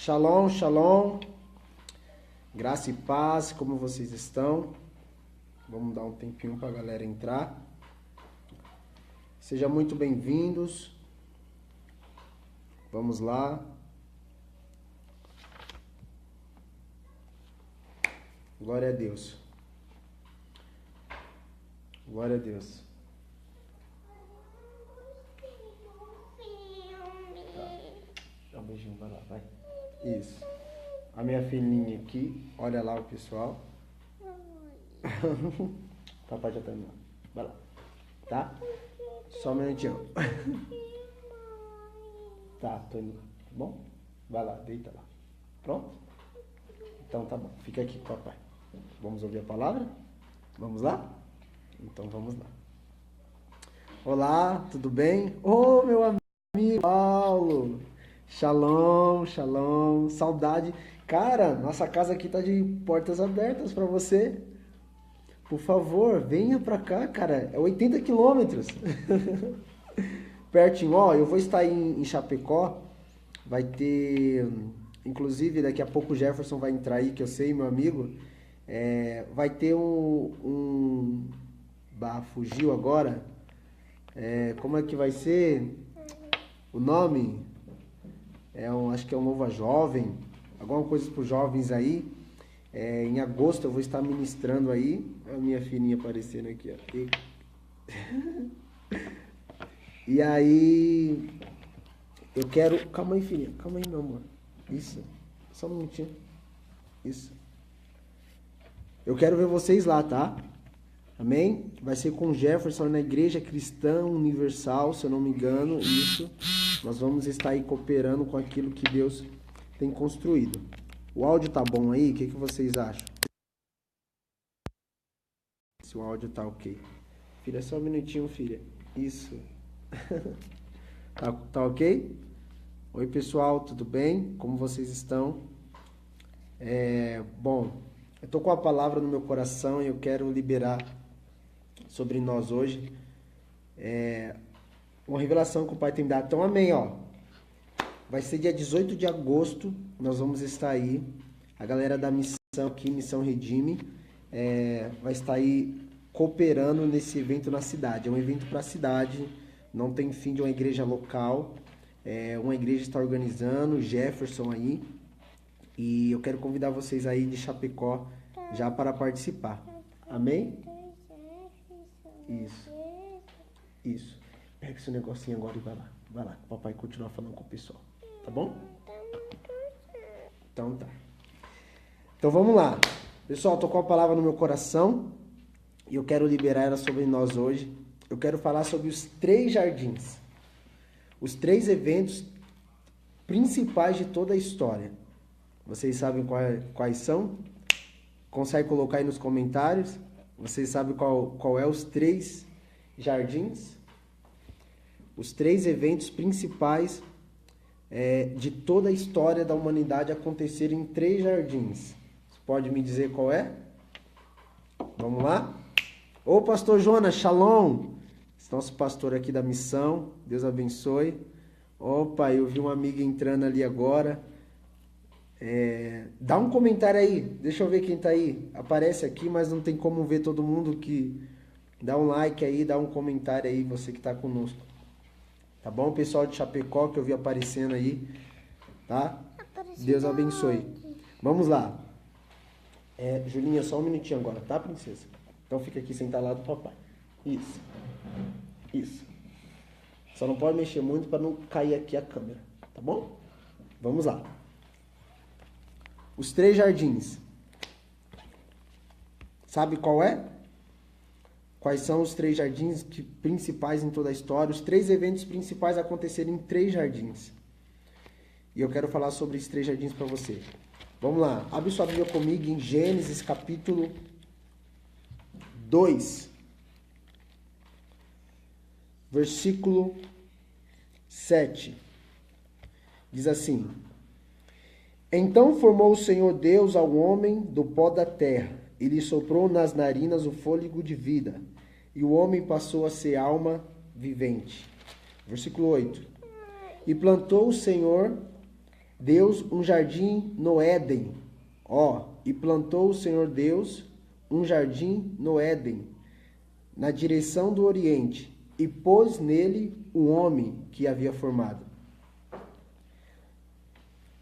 Shalom, shalom, graça e paz, como vocês estão? Vamos dar um tempinho para a galera entrar. Sejam muito bem-vindos. Vamos lá. Glória a Deus. Glória a Deus. Dá um beijinho, vai lá, vai. Isso. A minha filhinha aqui, olha lá o pessoal. Papai já tá indo lá. Vai lá. Tá? Só um minutinho. Tá, tô indo lá. Tá bom? Vai lá, deita lá. Pronto? Então tá bom. Fica aqui com o papai. Vamos ouvir a palavra? Vamos lá? Então vamos lá. Olá, tudo bem? Ô, meu amigo Paulo. Shalom, shalom. Saudade. Cara, nossa casa aqui tá de portas abertas pra você. Por favor, venha pra cá, cara. É 80 quilômetros. Pertinho, ó. Eu vou estar em Chapecó. Vai ter... Inclusive, daqui a pouco o Jefferson vai entrar aí, que eu sei, meu amigo. Vai ter Bah, fugiu agora. Como é que vai ser o nome? Acho que é um Nova Jovem. Alguma coisa para os jovens aí. Em agosto eu vou estar ministrando aí. A minha filhinha aparecendo aqui, ó. E aí... Eu quero... Calma aí, filhinha. Calma aí, meu amor. Isso. Só um minutinho. Isso. Eu quero ver vocês lá, tá? Amém? Vai ser com o Jefferson na Igreja Cristã Universal, se eu não me engano. Isso. Nós vamos estar aí cooperando com aquilo que Deus tem construído. O áudio tá bom aí? O que vocês acham? Se o áudio tá ok. Filha, só um minutinho, filha. Isso. Tá ok? Oi, pessoal, tudo bem? Como vocês estão? Bom, eu tô com a palavra no meu coração e eu quero liberar sobre nós hoje. Uma revelação que o Pai tem dado. Então, amém, ó. Vai ser dia 18 de agosto, nós vamos estar aí. A galera da missão aqui, Missão Redime, vai estar aí cooperando nesse evento na cidade. É um evento para a cidade, não tem fim de uma igreja local. Uma igreja está organizando, Jefferson aí. E eu quero convidar vocês aí de Chapecó já para participar. Amém? Isso. Isso. Pega esse negocinho agora e vai lá. Vai lá, o papai continua falando com o pessoal. Tá bom? Então tá. Então vamos lá. Pessoal, tô com a palavra no meu coração e eu quero liberar ela sobre nós hoje. Eu quero falar sobre os 3 jardins. Os 3 eventos principais de toda a história. Vocês sabem quais são? Consegue colocar aí nos comentários? Vocês sabem qual é os 3 jardins? Os 3 eventos principais de toda a história da humanidade aconteceram em 3 jardins. Você pode me dizer qual é? Vamos lá? Ô, pastor Jonas, shalom! Nosso pastor aqui da missão, Deus abençoe. Opa, eu vi uma amiga entrando ali agora. Dá um comentário aí, deixa eu ver quem tá aí. Aparece aqui, mas não tem como ver todo mundo que... Dá um like aí, dá um comentário aí, você que tá conosco. Tá bom, pessoal de Chapecó que eu vi aparecendo aí, tá? Deus abençoe. Vamos lá. Julinha, só um minutinho agora, tá, princesa? Então fica aqui sentado lá do papai. Isso. Isso. Só não pode mexer muito para não cair aqui a câmera, tá bom? Vamos lá. Os 3 jardins. Sabe qual é? Quais são os 3 jardins principais em toda a história? Os 3 eventos principais aconteceram em 3 jardins. E eu quero falar sobre esses 3 jardins para você. Vamos lá. Abre sua Bíblia comigo em Gênesis capítulo 2. Versículo 7. Diz assim: Então formou o Senhor Deus ao homem do pó da terra, e lhe soprou nas narinas o fôlego de vida, e o homem passou a ser alma vivente. Versículo 8. E plantou o Senhor Deus um jardim no Éden. E plantou o Senhor Deus um jardim no Éden, na direção do Oriente, e pôs nele o homem que havia formado.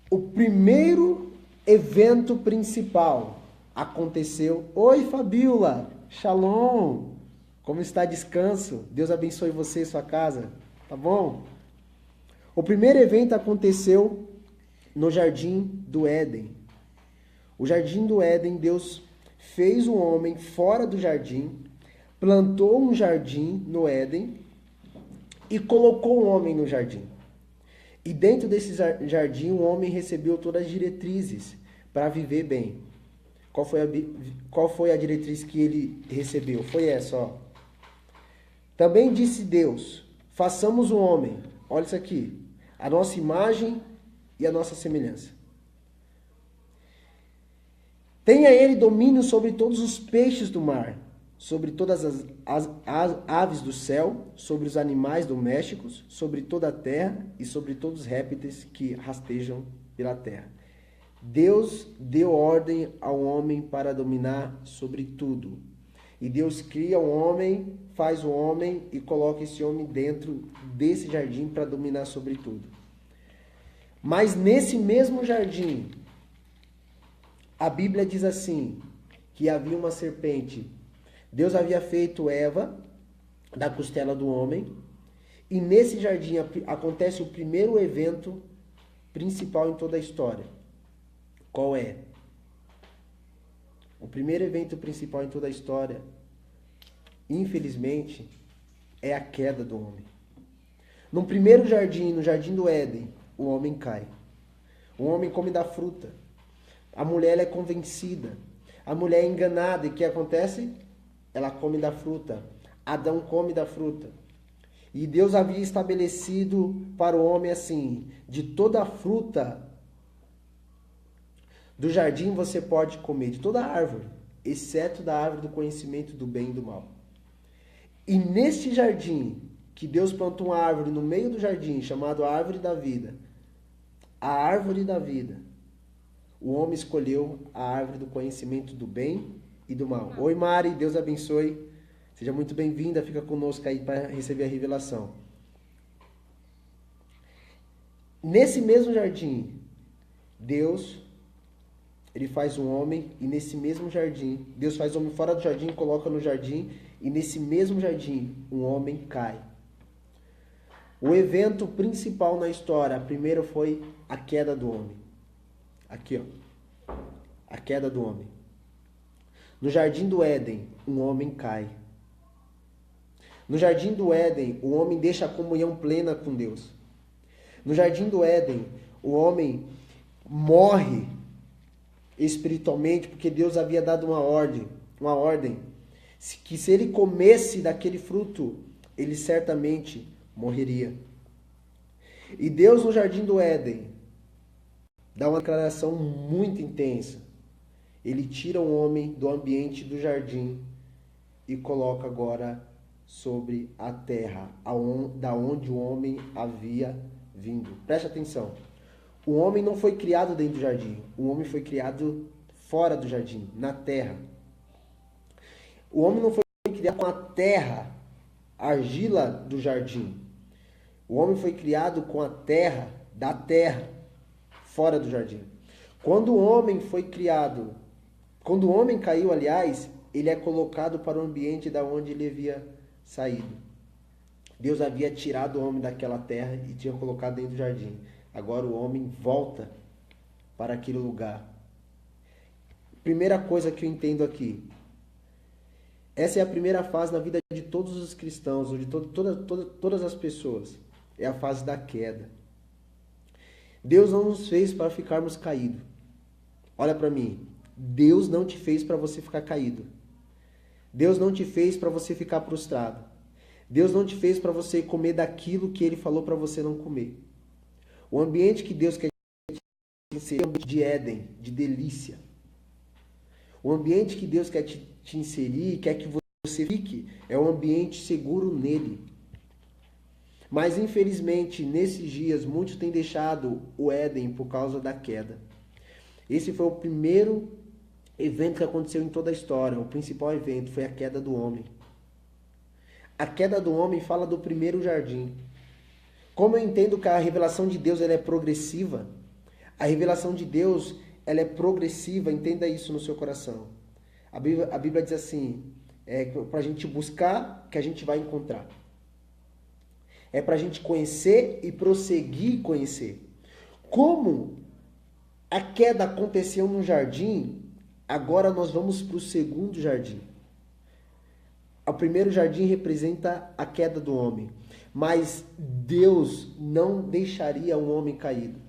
O primeiro evento principal aconteceu. Oi, Fabiola! Shalom! Como está descanso? Deus abençoe você e sua casa. Tá bom? O primeiro evento aconteceu no Jardim do Éden. O Jardim do Éden, Deus fez o homem fora do jardim, plantou um jardim no Éden e colocou o homem no jardim. E dentro desse jardim, o homem recebeu todas as diretrizes para viver bem. Qual foi a diretriz que ele recebeu? Foi essa, Também disse Deus, façamos o homem, olha isso aqui, a nossa imagem e a nossa semelhança. Tenha ele domínio sobre todos os peixes do mar, sobre todas as aves do céu, sobre os animais domésticos, sobre toda a terra e sobre todos os répteis que rastejam pela terra. Deus deu ordem ao homem para dominar sobre tudo. E Deus cria o homem, faz o homem e coloca esse homem dentro desse jardim para dominar sobre tudo. Mas nesse mesmo jardim, a Bíblia diz assim, que havia uma serpente. Deus havia feito Eva da costela do homem, e nesse jardim acontece o primeiro evento principal em toda a história. Qual é? O primeiro evento principal em toda a história, infelizmente, é a queda do homem. No primeiro jardim, no jardim do Éden, o homem cai. O homem come da fruta. A mulher é convencida. A mulher é enganada. E o que acontece? Ela come da fruta. Adão come da fruta. E Deus havia estabelecido para o homem assim, de toda a fruta do jardim você pode comer, de toda a árvore, exceto da árvore do conhecimento do bem e do mal. E neste jardim, que Deus plantou uma árvore no meio do jardim, chamada árvore da vida, a árvore da vida, o homem escolheu a árvore do conhecimento do bem e do mal. Oi, Mari, Deus abençoe. Seja muito bem-vinda, fica conosco aí para receber a revelação. Nesse mesmo jardim, Deus, ele faz um homem, e nesse mesmo jardim, Deus faz o homem fora do jardim, coloca no jardim, e nesse mesmo jardim, um homem cai. O evento principal na história, primeiro foi a queda do homem. Aqui, a queda do homem. No jardim do Éden, um homem cai. No jardim do Éden, o homem deixa a comunhão plena com Deus. No jardim do Éden, o homem morre espiritualmente, porque Deus havia dado uma ordem, que se ele comesse daquele fruto, ele certamente morreria. E Deus no jardim do Éden dá uma declaração muito intensa. Ele tira o homem do ambiente do jardim e coloca agora sobre a terra, da onde o homem havia vindo. Preste atenção. O homem não foi criado dentro do jardim. O homem foi criado fora do jardim, na terra. O homem não foi criado com a terra, a argila do jardim. O homem foi criado com a terra, da terra, fora do jardim. Quando o homem caiu, aliás, ele é colocado para o ambiente da onde ele havia saído. Deus havia tirado o homem daquela terra e tinha colocado dentro do jardim. Agora o homem volta para aquele lugar. Primeira coisa que eu entendo aqui. Essa é a primeira fase na vida de todos os cristãos, ou de todas as pessoas. É a fase da queda. Deus não nos fez para ficarmos caídos. Olha para mim. Deus não te fez para você ficar caído. Deus não te fez para você ficar prostrado. Deus não te fez para você comer daquilo que Ele falou para você não comer. O ambiente que Deus quer te inserir é um ambiente de Éden, de delícia. O ambiente que Deus quer te inserir, quer que você fique, é um ambiente seguro nele. Mas infelizmente, nesses dias, muitos têm deixado o Éden por causa da queda. Esse foi o primeiro evento que aconteceu em toda a história. O principal evento foi a queda do homem. A queda do homem fala do primeiro jardim. Como eu entendo que a revelação de Deus ela é progressiva, a revelação de Deus ela é progressiva, entenda isso no seu coração. A Bíblia diz assim, para a gente buscar que a gente vai encontrar. É para a gente conhecer e prosseguir conhecer. Como a queda aconteceu no jardim, agora nós vamos para o segundo jardim. O primeiro jardim representa a queda do homem, mas Deus não deixaria um homem caído.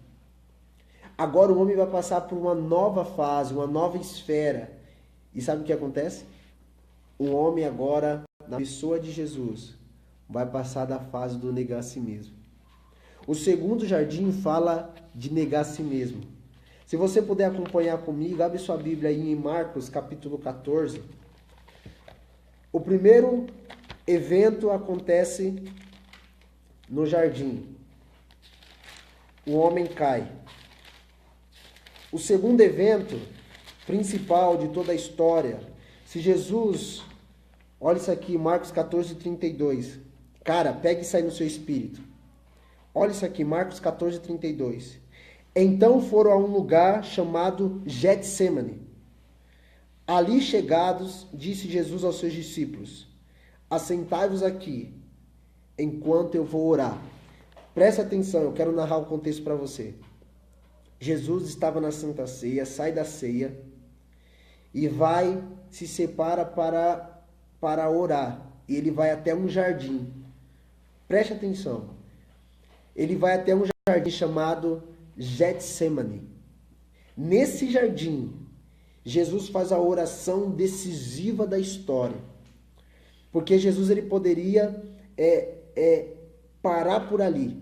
Agora o homem vai passar por uma nova fase, uma nova esfera. E sabe o que acontece? O homem agora, na pessoa de Jesus, vai passar da fase do negar a si mesmo. O segundo jardim fala de negar a si mesmo. Se você puder acompanhar comigo, abre sua Bíblia aí em Marcos capítulo 14. O primeiro evento acontece no jardim. O homem cai. O segundo evento principal de toda a história, se Jesus, olha isso aqui, Marcos 14, 32. Cara, pega isso aí no seu espírito. Olha isso aqui, Marcos 14, 32. Então foram a um lugar chamado Getsêmani. Ali chegados, disse Jesus aos seus discípulos: assentai-vos aqui, enquanto eu vou orar. Preste atenção, eu quero narrar o contexto para você. Jesus estava na Santa Ceia, sai da ceia e se separa para orar. E ele vai até um jardim. Preste atenção. Ele vai até um jardim chamado Getsêmani. Nesse jardim, Jesus faz a oração decisiva da história. Porque Jesus ele poderia parar por ali.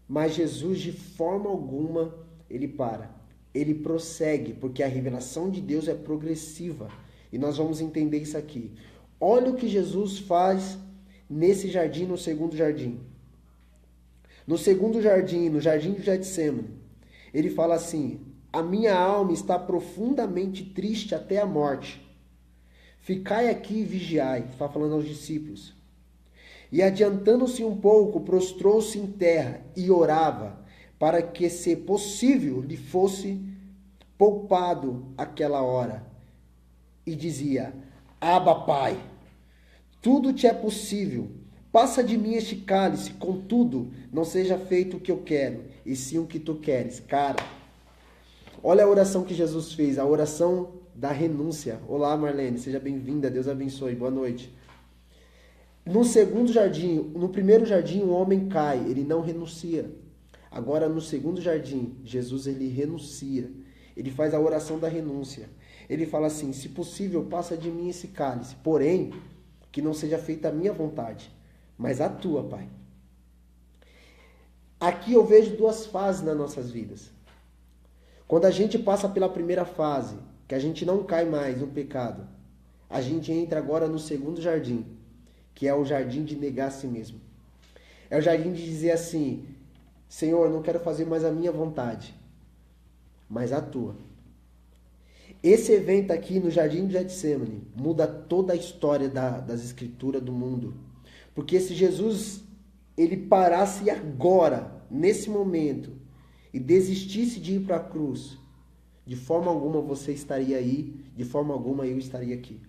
Mas Jesus, de forma alguma, ele para. Ele prossegue, porque a revelação de Deus é progressiva. E nós vamos entender isso aqui. Olha o que Jesus faz nesse jardim, no segundo jardim. No segundo jardim, no jardim de Getsêmani, ele fala assim: a minha alma está profundamente triste até a morte. Ficai aqui e vigiai. Está falando aos discípulos. E adiantando-se um pouco, prostrou-se em terra e orava, para que, se possível, lhe fosse poupado aquela hora. E dizia: Abba, Pai, tudo te é possível. Passa de mim este cálice, contudo, não seja feito o que eu quero, e sim o que tu queres. Cara, olha a oração que Jesus fez, a oração da renúncia. Olá, Marlene, seja bem-vinda, Deus abençoe, boa noite. No segundo jardim, no primeiro jardim, o homem cai, ele não renuncia. Agora, no segundo jardim, Jesus, ele renuncia. Ele faz a oração da renúncia. Ele fala assim: se possível, passa de mim esse cálice, porém, que não seja feita a minha vontade, mas a tua, Pai. Aqui eu vejo duas fases nas nossas vidas. Quando a gente passa pela primeira fase, que a gente não cai mais no pecado, a gente entra agora no segundo jardim, que é o jardim de negar a si mesmo. É o jardim de dizer assim: Senhor, eu não quero fazer mais a minha vontade, mas a tua. Esse evento aqui no jardim de Getsêmani muda toda a história das escrituras do mundo. Porque se Jesus ele parasse agora, nesse momento, e desistisse de ir para a cruz, de forma alguma você estaria aí, de forma alguma eu estaria aqui.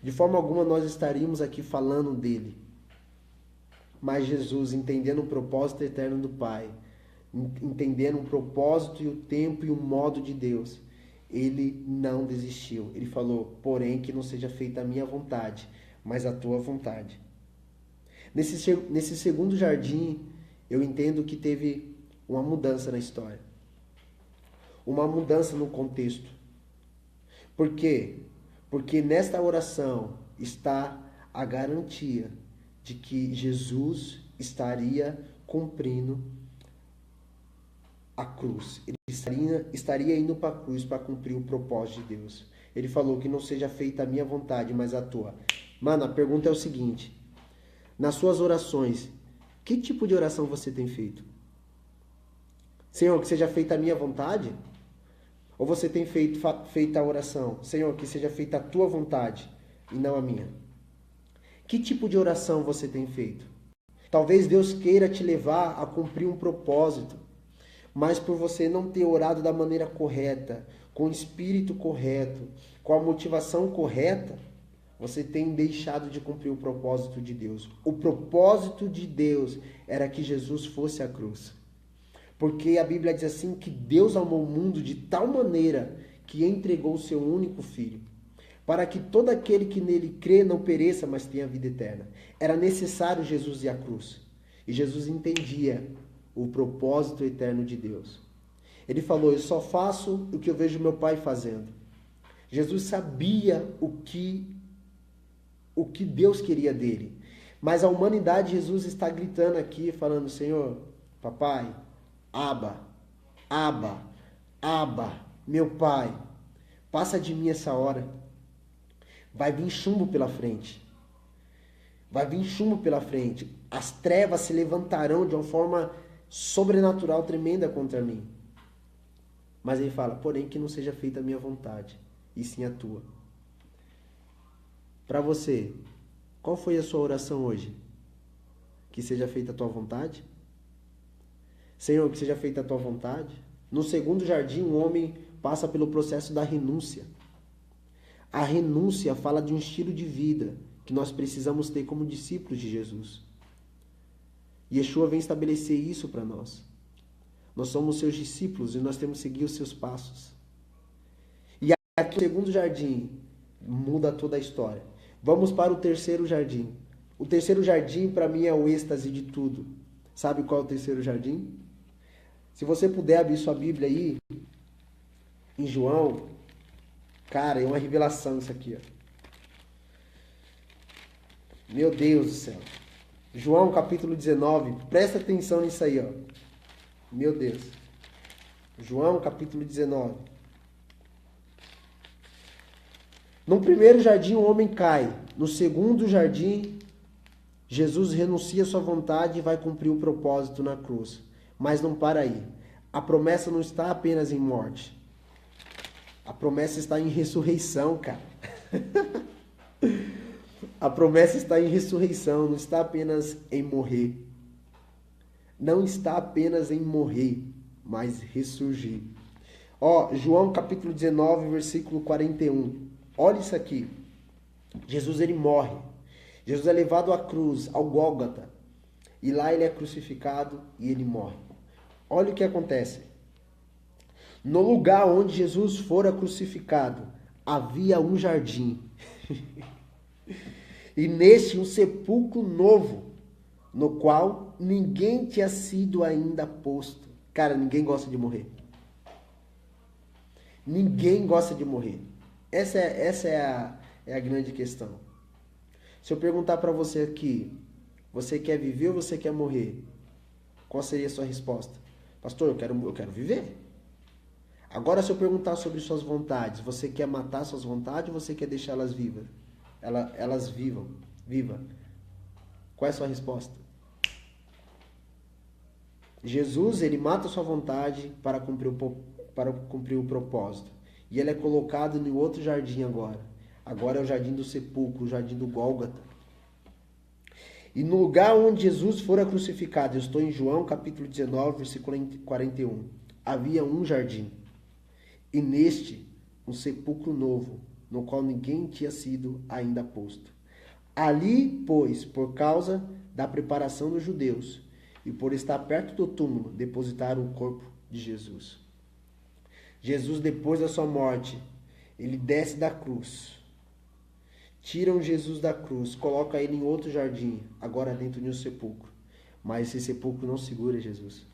De forma alguma nós estaríamos aqui falando dele. Mas Jesus, entendendo o propósito eterno do Pai, entendendo o propósito e o tempo e o modo de Deus, ele não desistiu. Ele falou: porém, que não seja feita a minha vontade, mas a tua vontade. Nesse segundo jardim, eu entendo que teve uma mudança na história. Uma mudança no contexto. Por quê? Porque nesta oração está a garantia de que Jesus estaria cumprindo a cruz. Ele estaria indo para a cruz para cumprir o propósito de Deus. Ele falou: que não seja feita a minha vontade, mas a tua. Mano, a pergunta é o seguinte: nas suas orações, Que tipo de oração você tem feito? Senhor, que seja feita a minha vontade? Ou você tem feita a oração, Senhor, que seja feita a tua vontade e não a minha? Que tipo de oração você tem feito? Talvez Deus queira te levar a cumprir um propósito, mas por você não ter orado da maneira correta, com o espírito correto, com a motivação correta, você tem deixado de cumprir o propósito de Deus. O propósito de Deus era que Jesus fosse à cruz. Porque a Bíblia diz assim que Deus amou o mundo de tal maneira que entregou o seu único filho, para que todo aquele que nele crê não pereça, mas tenha vida eterna. Era necessário Jesus ir à cruz. E Jesus entendia o propósito eterno de Deus. Ele falou, eu só faço o que eu vejo meu Pai fazendo. Jesus sabia o que Deus queria dele. Mas a humanidade, Jesus está gritando aqui, falando, Senhor, papai, Abba, Abba, Abba, meu Pai, passa de mim essa hora. Vai vir chumbo pela frente. Vai vir chumbo pela frente. As trevas se levantarão de uma forma sobrenatural, tremenda contra mim. Mas ele fala, porém que não seja feita a minha vontade, e sim a tua. Para você, qual foi a sua oração hoje? Que seja feita a tua vontade? Senhor, que seja feita a tua vontade. No segundo jardim, o homem passa pelo processo da renúncia. A renúncia fala de um estilo de vida que nós precisamos ter como discípulos de Jesus. Yeshua vem estabelecer isso para nós. Nós somos seus discípulos e nós temos que seguir os seus passos. E aqui o segundo jardim muda toda a história. Vamos para o terceiro jardim. O terceiro jardim para mim é o êxtase de tudo. Sabe qual é o terceiro jardim? Se você puder abrir sua Bíblia aí, em João, cara, é uma revelação isso aqui, ó. Meu Deus do céu. João capítulo 19, presta atenção nisso aí, ó. Meu Deus. João capítulo 19. No primeiro jardim o homem cai. No segundo jardim, Jesus renuncia à sua vontade e vai cumprir o propósito na cruz. Mas não para aí. A promessa não está apenas em morte. A promessa está em ressurreição, cara. A promessa está em ressurreição, não está apenas em morrer. Não está apenas em morrer, mas ressurgir. Ó, João capítulo 19, versículo 41. Olha isso aqui. Jesus, ele morre. Jesus é levado à cruz, ao Gólgota. E lá ele é crucificado e ele morre. Olha o que acontece. No lugar onde Jesus fora crucificado, havia um jardim. E neste um sepulcro novo, no qual ninguém tinha sido ainda posto. Cara, ninguém gosta de morrer. Ninguém gosta de morrer. Essa é a grande questão. Se eu perguntar para você aqui, você quer viver ou você quer morrer? Qual seria a sua resposta? Pastor, eu quero viver. Agora, se eu perguntar sobre suas vontades, você quer matar suas vontades ou você quer deixá-las vivas? Elas viva. Qual é a sua resposta? Jesus, ele mata a sua vontade para cumprir o propósito. E ele é colocado em outro jardim agora. Agora é o jardim do sepulcro, o jardim do Gólgota. E no lugar onde Jesus fora crucificado, eu estou em João capítulo 19, versículo 41. Havia um jardim. E neste, um sepulcro novo, no qual ninguém tinha sido ainda posto. Ali, pois, por causa da preparação dos judeus, e por estar perto do túmulo, depositaram o corpo de Jesus. Jesus, depois da sua morte, ele desce da cruz. Tiram Jesus da cruz, colocam ele em outro jardim, agora dentro de um sepulcro. Mas esse sepulcro não segura Jesus.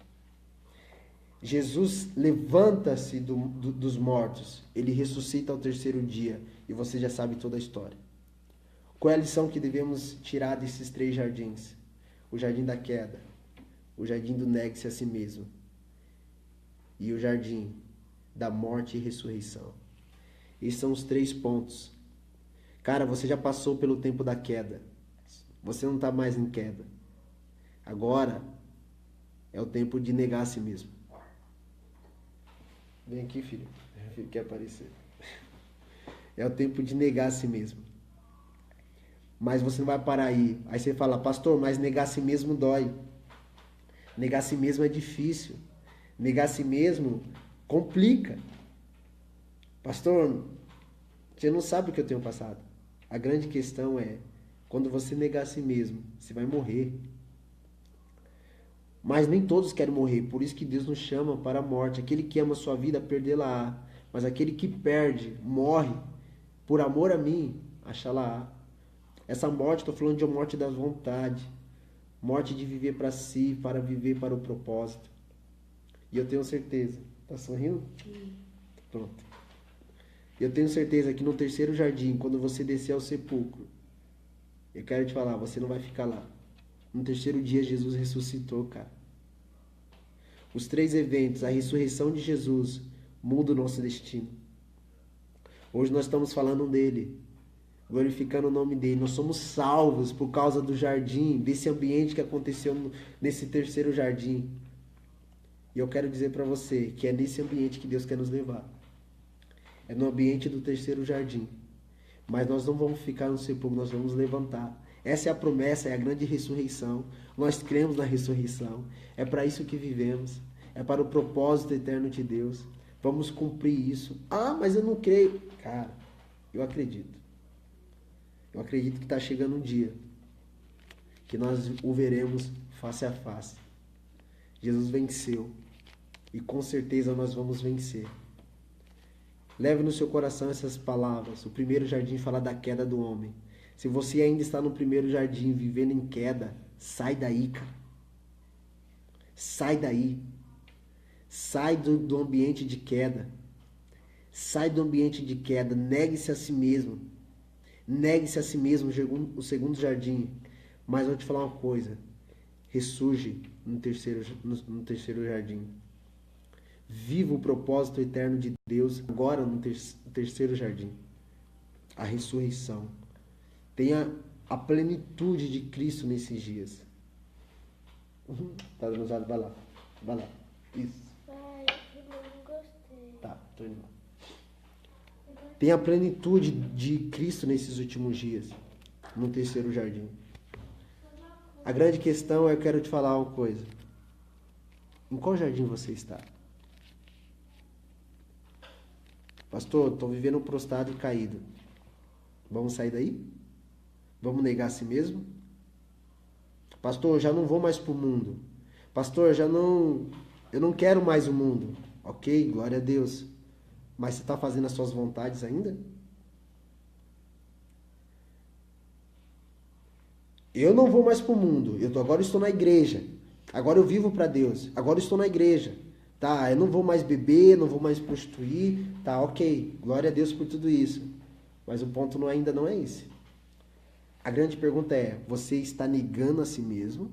Jesus levanta-se dos mortos, ele ressuscita ao terceiro dia, e você já sabe toda a história. Qual é a lição que devemos tirar desses três jardins? O jardim da queda, o jardim do negue-se a si mesmo, e o jardim da morte e ressurreição. Esses são os 3 pontos. Cara, você já passou pelo tempo da queda. Você não está mais em queda. Agora é o tempo de negar a si mesmo. Vem aqui, filho. Filho quer aparecer. É o tempo de negar a si mesmo. Mas você não vai parar aí. Aí você fala, pastor, mas negar a si mesmo dói. Negar a si mesmo é difícil. Negar a si mesmo complica. Pastor, você não sabe o que eu tenho passado. A grande questão é, quando você negar a si mesmo, você vai morrer. Mas nem todos querem morrer, por isso que Deus nos chama para a morte. Aquele que ama a sua vida, perdê-la-á. Mas aquele que perde, morre, por amor a mim, achá-la-á. Essa morte, estou falando de uma morte da vontade. Morte de viver para si, para viver para o propósito. E eu tenho certeza. Tá sorrindo? Pronto. Eu tenho certeza que no terceiro jardim, quando você descer ao sepulcro, eu quero te falar, você não vai ficar lá. No terceiro dia, Jesus ressuscitou, cara. Os 3 eventos, a ressurreição de Jesus, muda o nosso destino. Hoje nós estamos falando dele, glorificando o nome dele. Nós somos salvos por causa do jardim, desse ambiente que aconteceu nesse terceiro jardim. E eu quero dizer para você que é nesse ambiente que Deus quer nos levar. É no ambiente do terceiro jardim. Mas nós não vamos ficar no sepulcro, nós vamos levantar. Essa é a promessa, é a grande ressurreição. Nós cremos na ressurreição. É para isso que vivemos. É para o propósito eterno de Deus. Vamos cumprir isso. Ah, mas eu não creio. Cara, eu acredito. Eu acredito que está chegando um dia que nós o veremos face a face. Jesus venceu. E com certeza nós vamos vencer. Leve no seu coração essas palavras. O primeiro jardim fala da queda do homem. Se você ainda está no primeiro jardim, vivendo em queda, sai daí, cara. Sai daí. Sai do ambiente de queda. Sai do ambiente de queda. Negue-se a si mesmo. Negue-se a si mesmo, o segundo jardim. Mas eu vou te falar uma coisa. Ressurge no terceiro jardim. Viva o propósito eterno de Deus agora no terceiro jardim. A ressurreição. Tenha a plenitude de Cristo nesses dias. Tá dando usado? Vai lá. Vai lá. Isso. Ai, eu não gostei. Tá, tô indo lá. Tenha a plenitude de Cristo nesses últimos dias. No terceiro jardim. A grande questão é, eu quero te falar uma coisa. Em qual jardim você está? Pastor, estou vivendo prostrado e caído. Vamos sair daí? Vamos negar a si mesmo? Pastor, eu já não vou mais para o mundo. Pastor, eu não quero mais o mundo. Ok, glória a Deus. Mas você está fazendo as suas vontades ainda? Eu não vou mais para o mundo. Agora estou na igreja. Agora eu vivo para Deus. Agora estou na igreja. Tá, eu não vou mais beber, não vou mais prostituir. Tá, ok. Glória a Deus por tudo isso. Mas o ponto ainda não é esse. A grande pergunta é, você está negando a si mesmo?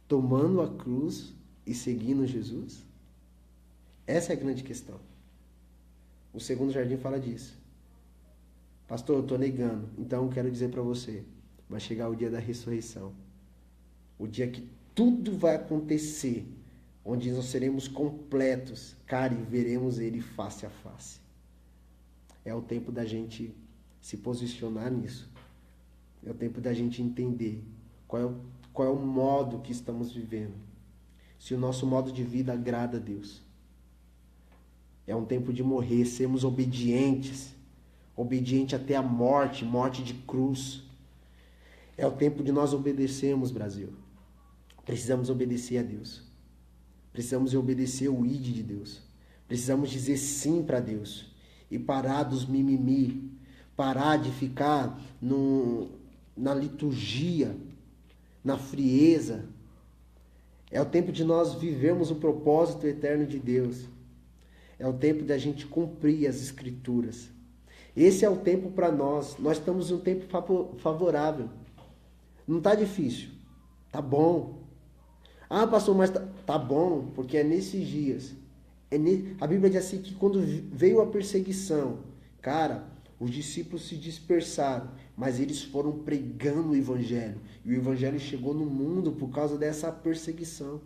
Tomando a cruz e seguindo Jesus? Essa é a grande questão. O segundo jardim fala disso. Pastor, eu estou negando. Então eu quero dizer para você, vai chegar o dia da ressurreição. O dia que tudo vai acontecer. Onde nós seremos completos, cara, e veremos ele face a face. É o tempo da gente se posicionar nisso. É o tempo da gente entender qual é o modo que estamos vivendo. Se o nosso modo de vida agrada a Deus. É um tempo de morrer, sermos obedientes. Obediente até a morte, morte de cruz. É o tempo de nós obedecermos, Brasil. Precisamos obedecer a Deus. Precisamos obedecer o ID de Deus. Precisamos dizer sim para Deus. E parar dos mimimi. Parar de ficar na liturgia, na frieza. É o tempo de nós vivermos o propósito eterno de Deus. É o tempo da gente cumprir as Escrituras. Esse é o tempo para nós. Nós estamos em um tempo favorável. Não está difícil. Tá bom. Ah, pastor, mas tá bom, porque é nesses dias. A Bíblia diz assim que quando veio a perseguição, cara, os discípulos se dispersaram. mas eles foram pregando o evangelho. E o evangelho chegou no mundo por causa dessa perseguição.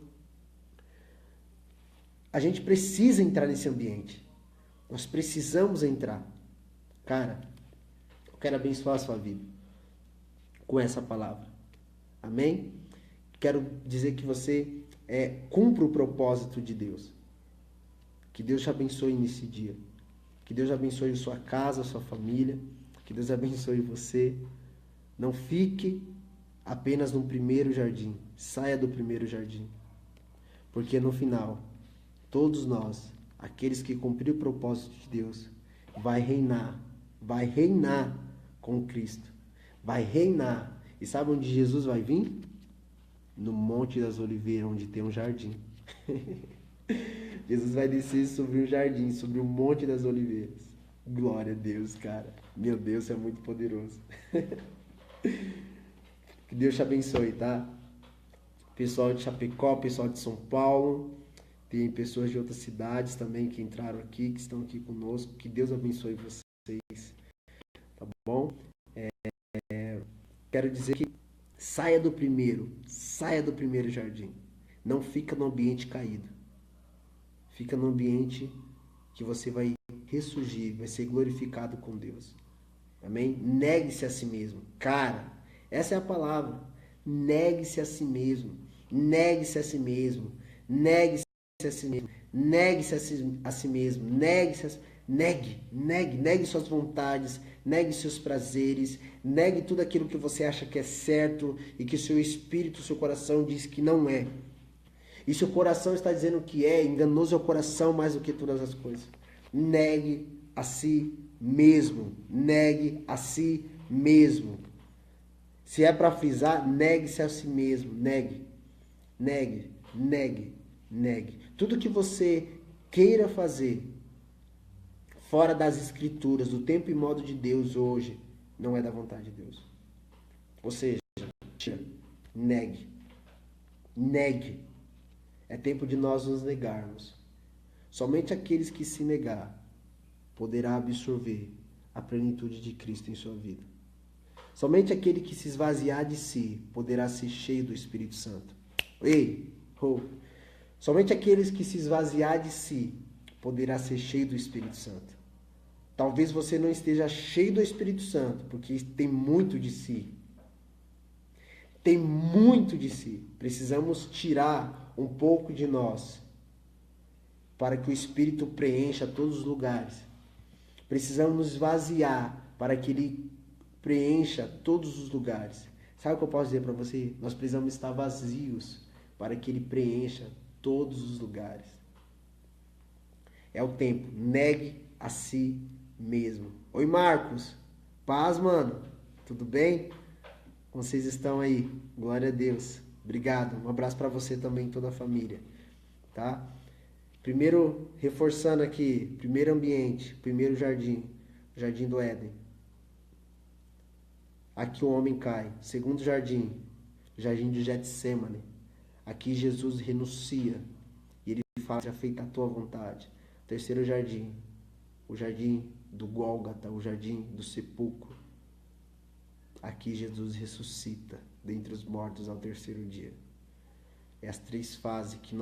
A gente precisa entrar nesse ambiente. Nós precisamos entrar. Cara, eu quero abençoar a sua vida com essa palavra. Amém? Quero dizer que você cumpra o propósito de Deus. Que Deus te abençoe nesse dia. Que Deus abençoe a sua casa, a sua família. Que Deus abençoe você. Não fique apenas no primeiro jardim. Saia do primeiro jardim. Porque no final, todos nós, aqueles que cumpriram o propósito de Deus, vai reinar com Cristo. Vai reinar. E sabe onde Jesus vai vir? No Monte das Oliveiras, onde tem um jardim. Jesus vai descer sobre um jardim, sobre o Monte das Oliveiras. Glória a Deus, cara. Meu Deus, é muito poderoso. Que Deus te abençoe, tá? Pessoal de Chapecó, pessoal de São Paulo, tem pessoas de outras cidades também que entraram aqui, que estão aqui conosco. Que Deus abençoe vocês, tá bom? Quero dizer que saia do primeiro jardim. Não fica no ambiente caído. Fica no ambiente que você vai ressurgir, vai ser glorificado com Deus. Amém? Negue-se a si mesmo. Cara, essa é a palavra. Negue-se a si mesmo. Negue-se a si mesmo. Negue-se a si mesmo. Negue-se a si mesmo. Negue suas vontades, negue seus prazeres, negue tudo aquilo que você acha que é certo e que seu espírito, seu coração diz que não é. E seu coração está dizendo que é, enganoso é o coração mais do que todas as coisas. Negue a si mesmo. Negue a si mesmo. Se é para frisar, negue-se a si mesmo. Negue. Tudo que você queira fazer fora das escrituras, do tempo e modo de Deus hoje, não é da vontade de Deus. Ou seja, negue. É tempo de nós nos negarmos. Somente aqueles que se negar poderá absorver a plenitude de Cristo em sua vida. Somente aquele que se esvaziar de si poderá ser cheio do Espírito Santo. Somente aqueles que se esvaziar de si poderá ser cheio do Espírito Santo. Talvez você não esteja cheio do Espírito Santo, porque tem muito de si. Tem muito de si. Precisamos tirar um pouco de nós para que o Espírito preencha todos os lugares. Precisamos nos esvaziar para que Ele preencha todos os lugares. Sabe o que eu posso dizer para você? Nós precisamos estar vazios para que Ele preencha todos os lugares. É o tempo. Negue a si mesmo. Oi, Marcos. Paz, mano. Tudo bem? Como vocês estão aí? Glória a Deus. Obrigado. Um abraço para você também, toda a família. Tá? Primeiro, reforçando aqui, primeiro ambiente, primeiro jardim, o jardim do Éden. Aqui o homem cai. Segundo jardim, o jardim de Getsêmani. Aqui Jesus renuncia e ele fala: seja feita a tua vontade. Terceiro jardim, o jardim do Gólgota, o jardim do sepulcro. Aqui Jesus ressuscita dentre os mortos ao terceiro dia. É as três fases que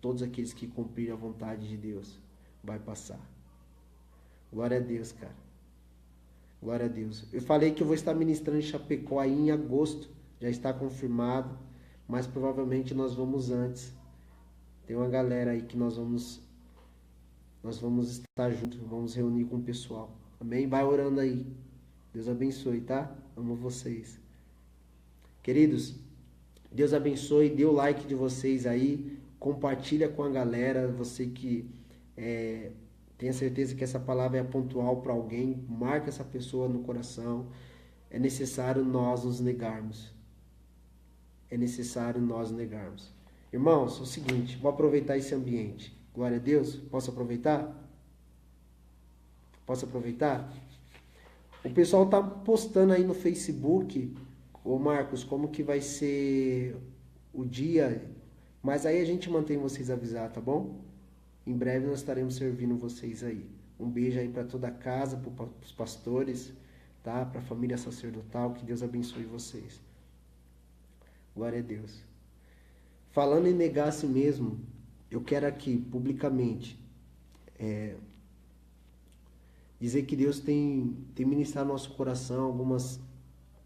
todos aqueles que cumpriram a vontade de Deus, vai passar. Glória a Deus, cara. Glória a Deus. Eu falei que eu vou estar ministrando em Chapecó aí em agosto, já está confirmado, mas provavelmente nós vamos antes. Tem uma galera aí que nós vamos estar juntos, vamos reunir com o pessoal. Amém? Vai orando aí. Deus abençoe, tá? Amo vocês. Queridos, Deus abençoe, dê o like de vocês aí, compartilha com a galera, você que tenha certeza que essa palavra é pontual para alguém, marca essa pessoa no coração. É necessário nós nos negarmos. É necessário nós negarmos. Irmãos, é o seguinte, vou aproveitar esse ambiente. Glória a Deus. Posso aproveitar? Posso aproveitar? O pessoal tá postando aí no Facebook, ô Marcos, como que vai ser o dia, mas aí a gente mantém vocês avisados, tá bom? Em breve nós estaremos servindo vocês aí. Um beijo aí para toda a casa, para os pastores, tá? Para a família sacerdotal, que Deus abençoe vocês. Glória a Deus. Falando em negar a si mesmo, eu quero aqui, publicamente, dizer que Deus tem ministrado no nosso coração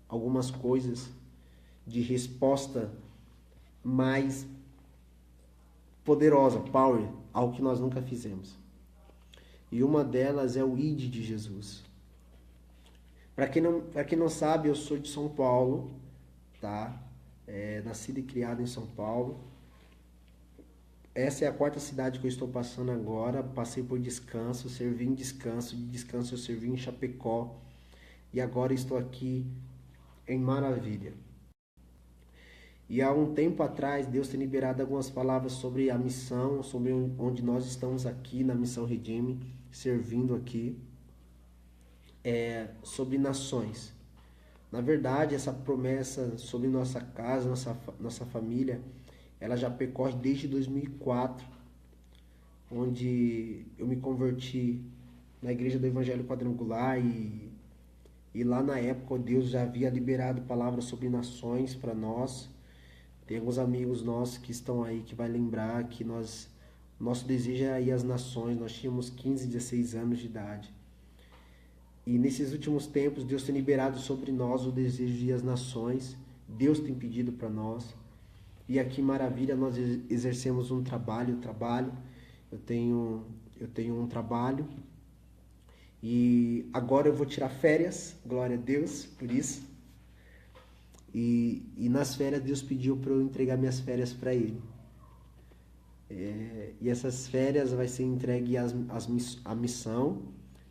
algumas coisas de resposta mais poderosa, power, algo que nós nunca fizemos. E uma delas é o ID de Jesus. Para quem não sabe, eu sou de São Paulo, tá? Nascido e criado em São Paulo. Essa é a 4ª cidade que eu estou passando agora. Passei por descanso, servi em descanso. De descanso eu servi em Chapecó. E agora estou aqui em Maravilha. E há um tempo atrás, Deus tem liberado algumas palavras sobre a missão, sobre onde nós estamos aqui na Missão Redime, servindo aqui, sobre nações. Na verdade, essa promessa sobre nossa casa, nossa família, ela já percorre desde 2004, onde eu me converti na Igreja do Evangelho Quadrangular e lá na época Deus já havia liberado palavras sobre nações para nós. Tem alguns amigos nossos que estão aí que vai lembrar que nosso desejo era ir às nações. Nós tínhamos 15, 16 anos de idade. E nesses últimos tempos Deus tem liberado sobre nós o desejo de ir às nações. Deus tem pedido para nós. E aqui em Maravilha nós exercemos um trabalho. Eu tenho um trabalho. E agora eu vou tirar férias. Glória a Deus por isso. E nas férias Deus pediu para eu entregar minhas férias para Ele. E essas férias vai ser entregue a missão,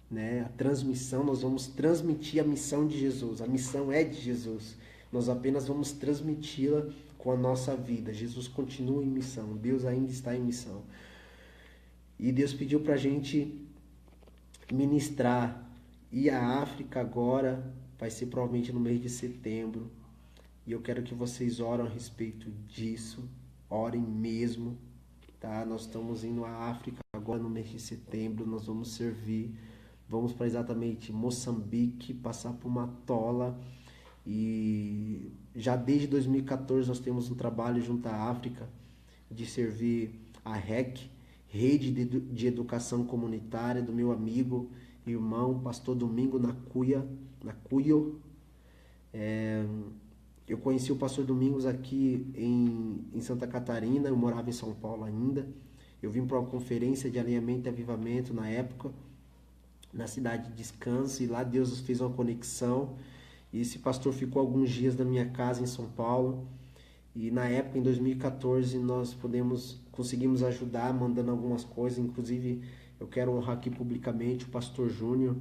né? A transmissão. Nós vamos transmitir a missão de Jesus. A missão é de Jesus. Nós apenas vamos transmiti-la com a nossa vida. Jesus continua em missão. Deus ainda está em missão. E Deus pediu para a gente ministrar. Ir à África agora, vai ser provavelmente no mês de setembro. E eu quero que vocês orem a respeito disso. Orem mesmo, tá? Nós estamos indo à África agora no mês de setembro. Nós vamos servir. Vamos para exatamente Moçambique, passar por Matola. E já desde 2014 nós temos um trabalho junto à África de servir a REC, Rede de Educação Comunitária, do meu amigo, irmão, pastor Domingo Nacuyo. Eu conheci o pastor Domingos aqui em Santa Catarina, eu morava em São Paulo ainda. Eu vim para uma conferência de alinhamento e avivamento na época, na cidade de Descanso, e lá Deus fez uma conexão. E esse pastor ficou alguns dias na minha casa em São Paulo. E na época, em 2014, nós conseguimos ajudar, mandando algumas coisas. Inclusive, eu quero honrar aqui publicamente o pastor Júnior,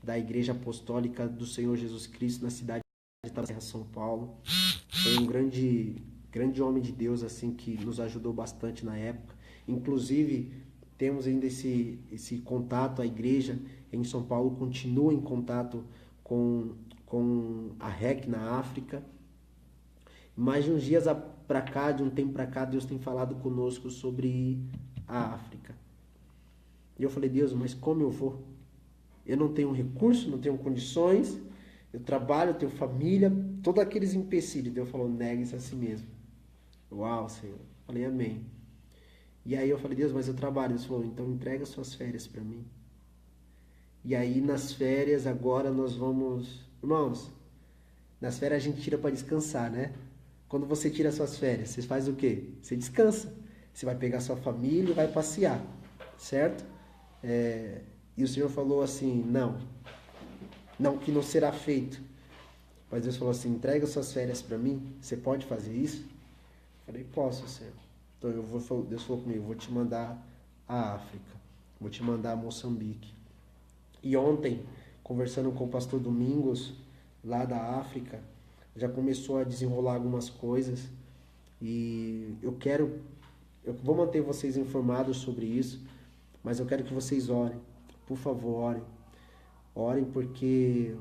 da Igreja Apostólica do Senhor Jesus Cristo, na cidade de São Paulo. Foi um grande homem de Deus, assim, que nos ajudou bastante na época. Inclusive, temos ainda esse contato. A igreja em São Paulo continua em contato com a REC na África. Mais de uns dias para cá, de um tempo para cá, Deus tem falado conosco sobre a África. E eu falei, Deus, mas como eu vou? Eu não tenho recurso, não tenho condições, eu trabalho, eu tenho família, todos aqueles empecilhos. Deus falou, negue-se a si mesmo. Uau, Senhor. Eu falei, amém. E aí eu falei, Deus, mas eu trabalho. Deus falou, então entrega suas férias para mim. E aí nas férias agora nós vamos... Irmãos, nas férias a gente tira para descansar, né? Quando você tira suas férias, você faz o quê? Você descansa. Você vai pegar sua família e vai passear, certo? E o Senhor falou assim, não que não será feito. Mas Deus falou assim, entrega suas férias para mim, você pode fazer isso? Eu falei, posso, Senhor. Então Deus falou comigo, vou te mandar à África, vou te mandar a Moçambique. E ontem, conversando com o pastor Domingos, lá da África, já começou a desenrolar algumas coisas. E eu vou manter vocês informados sobre isso, mas eu quero que vocês orem. Por favor, orem. Orem porque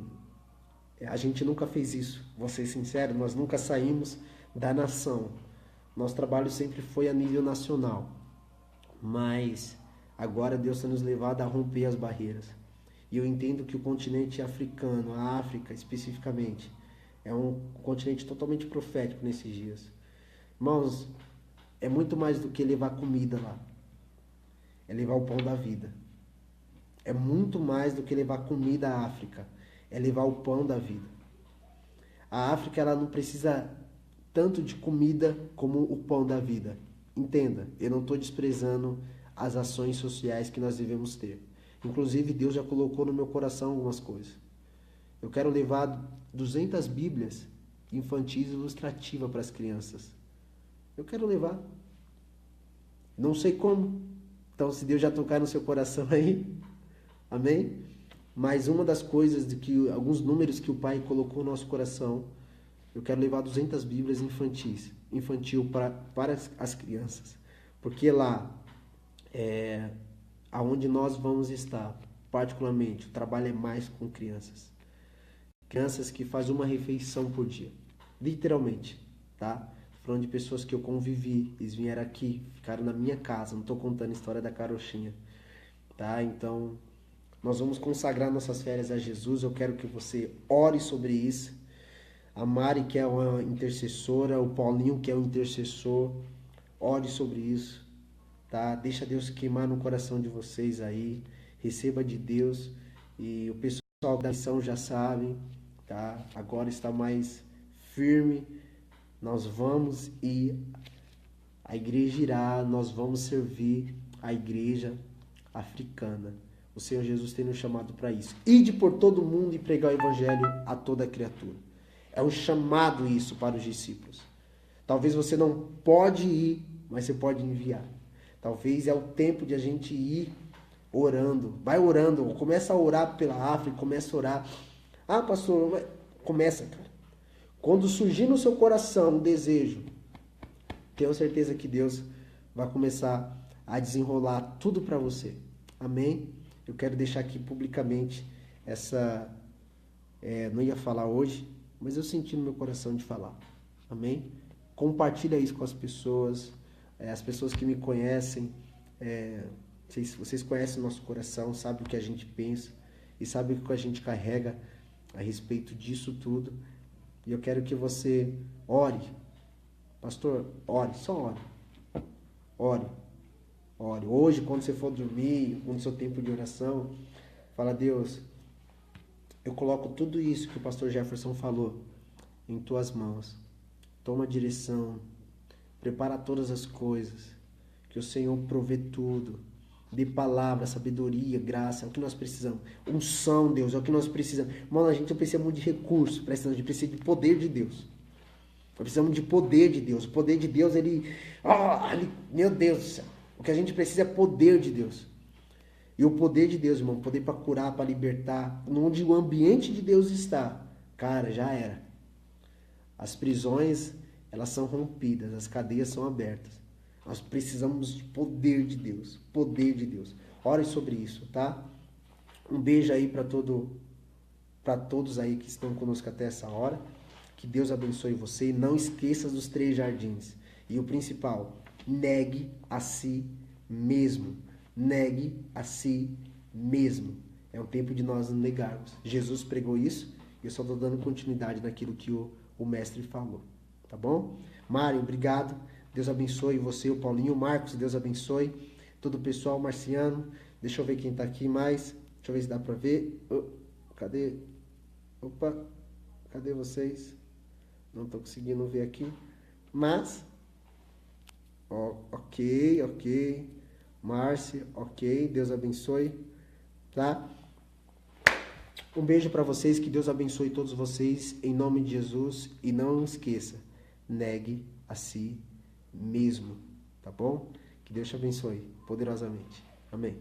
a gente nunca fez isso. Vou ser sincero, nós nunca saímos da nação. Nosso trabalho sempre foi a nível nacional. Mas agora Deus tem nos levado a romper as barreiras. E eu entendo que o continente africano, a África especificamente, é um continente totalmente profético nesses dias. Irmãos, é muito mais do que levar comida lá. É levar o pão da vida. É muito mais do que levar comida à África. É levar o pão da vida. A África, ela não precisa tanto de comida como o pão da vida. Entenda, eu não estou desprezando as ações sociais que nós devemos ter. Inclusive, Deus já colocou no meu coração algumas coisas. Eu quero levar 200 Bíblias infantis ilustrativas para as crianças. Eu quero levar. Não sei como. Então, se Deus já tocar no seu coração aí, amém? Mas uma das coisas, alguns números que o Pai colocou no nosso coração, eu quero levar 200 Bíblias infantil para as crianças. Porque lá, aonde nós vamos estar, particularmente, o trabalho é mais com crianças. Crianças que fazem uma refeição por dia. Literalmente, tá? Falando de pessoas que eu convivi, eles vieram aqui, ficaram na minha casa, não estou contando a história da carochinha, tá? Então, nós vamos consagrar nossas férias a Jesus, eu quero que você ore sobre isso. A Mari, que é uma intercessora, o Paulinho, que é um intercessor, ore sobre isso, tá? Deixa Deus queimar no coração de vocês aí, receba de Deus, e o pessoal da missão já sabe, tá? Agora está mais firme. Nós vamos ir, a igreja irá, nós vamos servir a igreja africana. O Senhor Jesus tem nos chamado para isso. Ide por todo mundo e pregar o evangelho a toda criatura. É um chamado isso para os discípulos. Talvez você não pode ir, mas você pode enviar. Talvez é o tempo de a gente ir orando. Vai orando, começa a orar pela África, começa a orar. Ah, pastor, começa, cara. Quando surgir no seu coração um desejo, tenho certeza que Deus vai começar a desenrolar tudo para você. Amém? Eu quero deixar aqui publicamente essa... não ia falar hoje, mas eu senti no meu coração de falar. Amém? Compartilha isso com as pessoas que me conhecem. Vocês conhecem o nosso coração, sabem o que a gente pensa e sabem o que a gente carrega a respeito disso tudo. E eu quero que você ore. Pastor, ore, só ore. Ore. Ore. Hoje, quando você for dormir, no seu tempo de oração, fala: Deus, eu coloco tudo isso que o pastor Jefferson falou em tuas mãos. Toma direção. Prepara todas as coisas. Que o Senhor provê tudo. Dê palavra, sabedoria, graça, é o que nós precisamos. Unção, Deus, é o que nós precisamos. Mano, a gente não precisa muito de recursos, a gente precisa de poder de Deus. Nós precisamos de poder de Deus. O poder de Deus, meu Deus do céu. O que a gente precisa é poder de Deus. E o poder de Deus, irmão, poder para curar, para libertar, onde o ambiente de Deus está, cara, já era. As prisões, elas são rompidas, as cadeias são abertas. Nós precisamos de poder de Deus. Poder de Deus. Ore sobre isso, tá? Um beijo aí para todos aí que estão conosco até essa hora. Que Deus abençoe você. E não esqueça dos 3 jardins. E o principal, negue a si mesmo. Negue a si mesmo. É um tempo de nós nos negarmos. Jesus pregou isso. E eu só estou dando continuidade naquilo que o mestre falou. Tá bom? Mário, obrigado. Deus abençoe você, o Paulinho, o Marcos, Deus abençoe. Todo o pessoal, Marciano. Deixa eu ver quem tá aqui mais. Deixa eu ver se dá pra ver. Cadê? Opa, cadê vocês? Não tô conseguindo ver aqui. Mas, ok. Márcia, ok. Deus abençoe. Tá? Um beijo pra vocês. Que Deus abençoe todos vocês. Em nome de Jesus. E não esqueça, negue a si mesmo, tá bom? Que Deus te abençoe poderosamente. Amém.